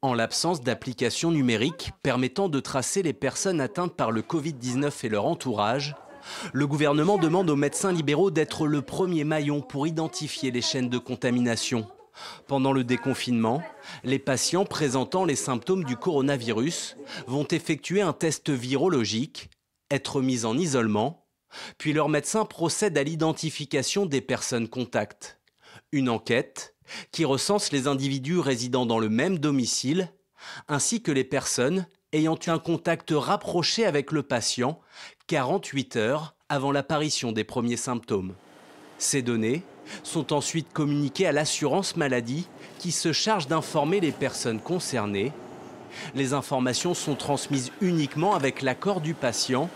En l'absence d'applications numériques permettant de tracer les personnes atteintes par le Covid-19 et leur entourage, le gouvernement demande aux médecins libéraux d'être le premier maillon pour identifier les chaînes de contamination. Pendant le déconfinement, les patients présentant les symptômes du coronavirus vont effectuer un test virologique, être mis en isolement, puis leur médecin procède à l'identification des personnes contacts. Une enquête qui recense les individus résidant dans le même domicile, ainsi que les personnes ayant eu un contact rapproché avec le patient 48 heures avant l'apparition des premiers symptômes. Ces données sont ensuite communiquées à l'assurance maladie qui se charge d'informer les personnes concernées. Les informations sont transmises uniquement avec l'accord du patient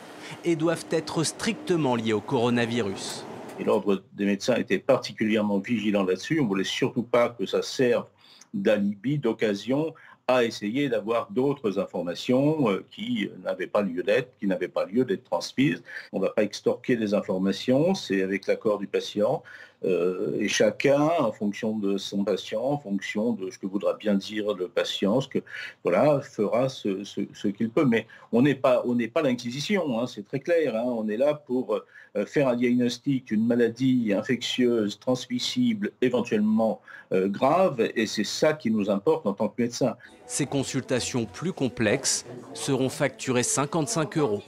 et doivent être strictement liées au coronavirus. Et l'Ordre des médecins était particulièrement vigilant là-dessus. On ne voulait surtout pas que ça serve d'alibi, d'occasion à essayer d'avoir d'autres informations qui n'avaient pas lieu d'être transmises. On ne va pas extorquer des informations, c'est avec l'accord du patient. Et chacun, en fonction de son patient, en fonction de ce que voudra bien dire le patient, fera ce qu'il peut. Mais on n'est pas l'Inquisition, hein, c'est très clair. Hein. On est là pour faire un diagnostic d'une maladie infectieuse, transmissible, éventuellement grave, et c'est ça qui nous importe en tant que médecins. Ces consultations plus complexes seront facturées 55 €.